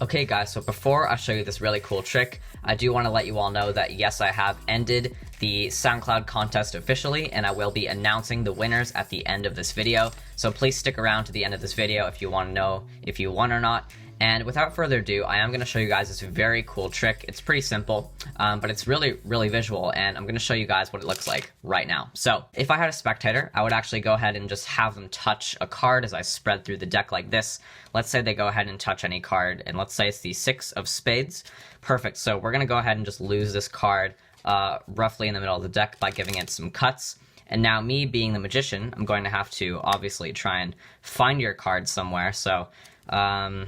Okay guys, so before I show you this really cool trick, I do want to let you all know that yes, I have ended the SoundCloud contest officially, and I will be announcing the winners at the end of this video. So please stick around to the end of this video if you want to know if you won or not. And without further ado, I am going to show you guys this very cool trick. It's pretty simple, but it's really visual, and I'm going to show you guys what it looks like right now. So if I had a spectator, I would actually go ahead and just have them touch a card as I spread through the deck like this. Let's say they go ahead and touch any card, and let's say it's the 6 of spades. Perfect. So we're going to go ahead and just lose this card roughly in the middle of the deck by giving it some cuts. And now me being the magician, I'm going to have to obviously try and find your card somewhere. So I'm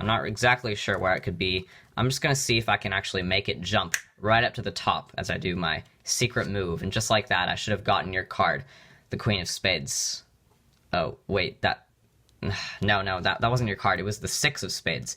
not exactly sure where it could be. I'm just going to see if I can actually make it jump right up to the top as I do my secret move. And just like that, I should have gotten your card, the Queen of Spades. Oh, wait, no, that wasn't your card. It was the 6 of spades.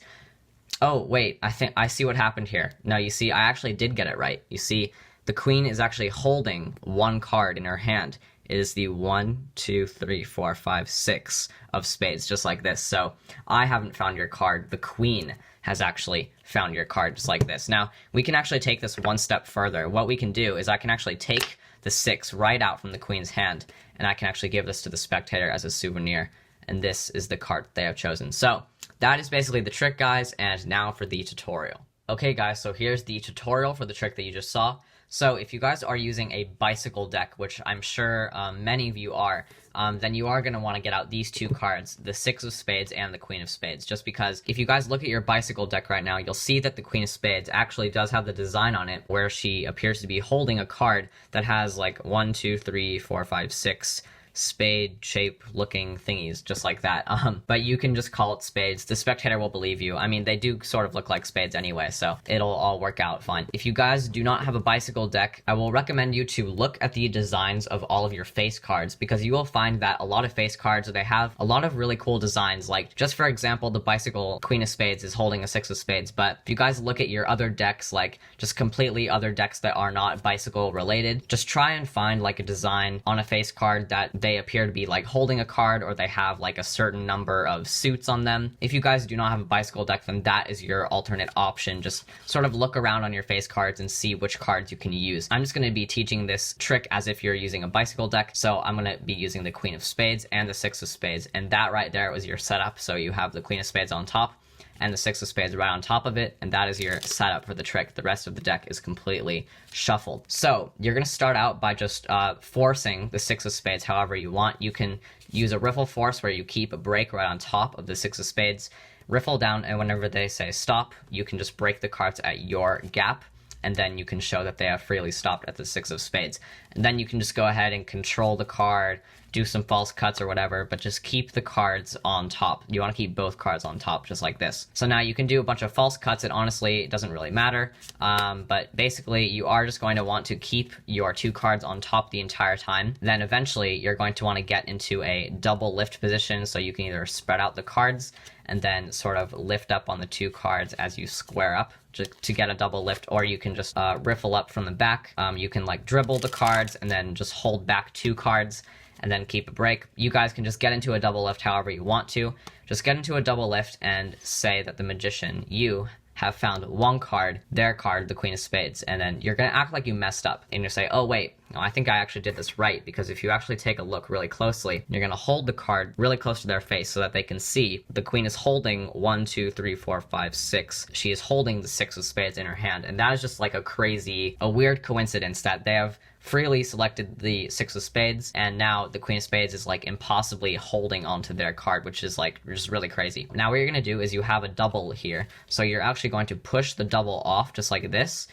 Oh, wait, I think I see what happened here. No, you see, I actually did get it right. You see, the queen is actually holding one card in her hand. It is the 1, 2, 3, 4, 5, 6 of spades, just like this. So I haven't found your card. The queen has actually found your card, just like this. Now, we can actually take this one step further. What we can do is I can actually take the 6 right out from the queen's hand, and I can actually give this to the spectator as a souvenir. And this is the card they have chosen. So that is basically the trick, guys, and now for the tutorial. Okay, guys, so here's the tutorial for the trick that you just saw. So if you guys are using a bicycle deck, which I'm sure many of you are, then you are going to want to get out these two cards, the 6 of spades and the Queen of Spades, just because if you guys look at your bicycle deck right now, you'll see that the Queen of Spades actually does have the design on it where she appears to be holding a card that has like 1, 2, 3, 4, 5, 6 spade shape looking thingies, just like that. But you can just call it spades. The spectator will believe you. I mean, they do sort of look like spades anyway, so it'll all work out fine. If you guys do not have a bicycle deck, I will recommend you to look at the designs of all of your face cards, because you will find that a lot of face cards, they have a lot of really cool designs. Like, just for example, the bicycle Queen of Spades is holding a 6 of spades, but if you guys look at your other decks, like just completely other decks that are not bicycle related, just try and find like a design on a face card that they appear to be like holding a card, or they have like a certain number of suits on them. If you guys do not have a bicycle deck, then that is your alternate option. Just sort of look around on your face cards and see which cards you can use. I'm just going to be teaching this trick as if you're using a bicycle deck, so I'm going to be using the Queen of Spades and the 6 of Spades, and that right there was your setup. So you have the Queen of Spades on top and the 6 of spades right on top of it, and that is your setup for the trick. The rest of the deck is completely shuffled. So you're going to start out by just forcing the 6 of spades however you want. You can use a riffle force where you keep a break right on top of the 6 of spades, riffle down, and whenever they say stop, you can just break the cards at your gap, and then you can show that they have freely stopped at the 6 of spades. And then you can just go ahead and control the card, do some false cuts or whatever, but just keep the cards on top. You want to keep both cards on top, just like this. So now you can do a bunch of false cuts. It honestly doesn't really matter, but basically you are just going to want to keep your 2 cards on top the entire time. Then eventually you're going to want to get into a double lift position, so you can either spread out the cards and then sort of lift up on the 2 cards as you square up to get a double lift, or you can just riffle up from the back. You can like dribble the cards and then just hold back 2 cards and then keep a break. You guys can just get into a double lift however you want to. Just get into a double lift and say that the magician, you have found one card, their card, the Queen of Spades, and then you're going to act like you messed up, and you say, oh wait, no, I think I actually did this right, because if you actually take a look really closely, you're going to hold the card really close to their face so that they can see the queen is holding 1, 2, 3, 4, 5, 6. She is holding the 6 of spades in her hand, and that is just like a weird coincidence that they have freely selected the 6 of spades, and now the Queen of Spades is like impossibly holding onto their card, which is like just really crazy. Now what you're going to do is you have a double here, so you're actually going to push the double off just like this,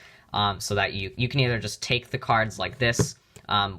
so that you can either just take the cards like this,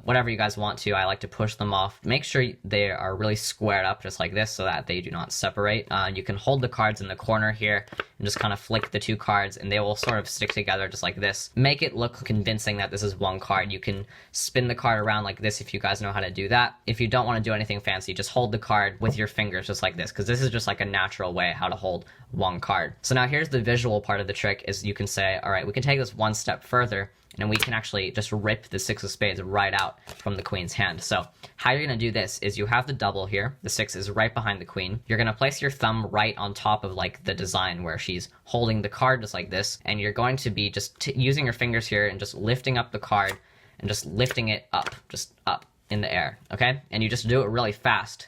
whatever you guys want to. I like to push them off. Make sure they are really squared up just like this so that they do not separate. You can hold the cards in the corner here and just kind of flick the 2 cards, and they will sort of stick together just like this. Make it look convincing that this is one card. You can spin the card around like this if you guys know how to do that. If you don't want to do anything fancy, just hold the card with your fingers just like this, because this is just like a natural way how to hold one card. So now here's the visual part of the trick. Is you can say, all right, we can take this one step further, and then we can actually just rip the 6 of spades right out from the queen's hand. So how you're going to do this is you have the double here. The 6 is right behind the queen. You're going to place your thumb right on top of like the design where she's holding the card just like this, and you're going to be just using your fingers here and just lifting up the card and just lifting it up, just up in the air, okay? And you just do it really fast,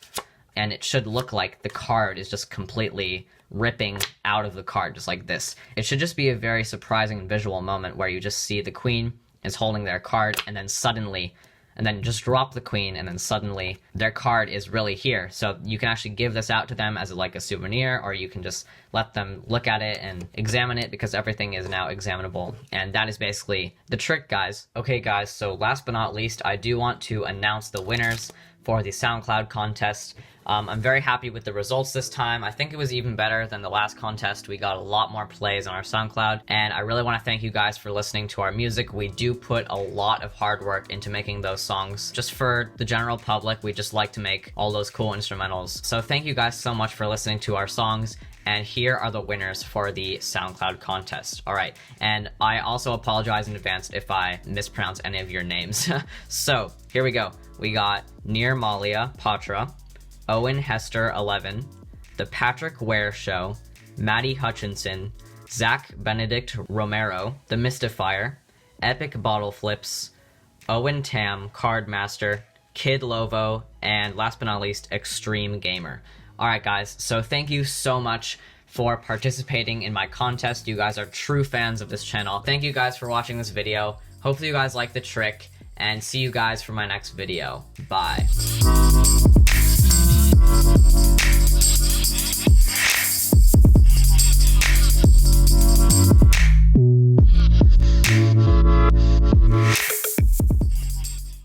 and it should look like the card is just completely ripping out of the card just like this. It should just be a very surprising and visual moment where you just see the queen is holding their card, and then suddenly, and then just drop the queen, and then suddenly their card is really here. So you can actually give this out to them as like a souvenir, or you can just let them look at it and examine it, because everything is now examinable. And that is basically the trick, guys. Okay guys, so last but not least, I do want to announce the winners for the SoundCloud contest. I'm very happy with the results this time. I think it was even better than the last contest. We got a lot more plays on our SoundCloud, and I really want to thank you guys for listening to our music. We do put a lot of hard work into making those songs. Just for the general public, we just like to make all those cool instrumentals. So thank you guys so much for listening to our songs, and here are the winners for the SoundCloud contest. All right, and I also apologize in advance if I mispronounce any of your names. So here we go. We got Nirmalya Patra, Owen Hester 11, The Patrick Ware Show, Maddie Hutchinson, Zach Benedict Romero, The Mystifier, Epic Bottle Flips, Owen Tam, Cardmaster, Kid Lovo, and last but not least, XtremeGamer. Alright guys, so thank you so much for participating in my contest. You guys are true fans of this channel. Thank you guys for watching this video. Hopefully you guys like the trick, and see you guys for my next video. Bye.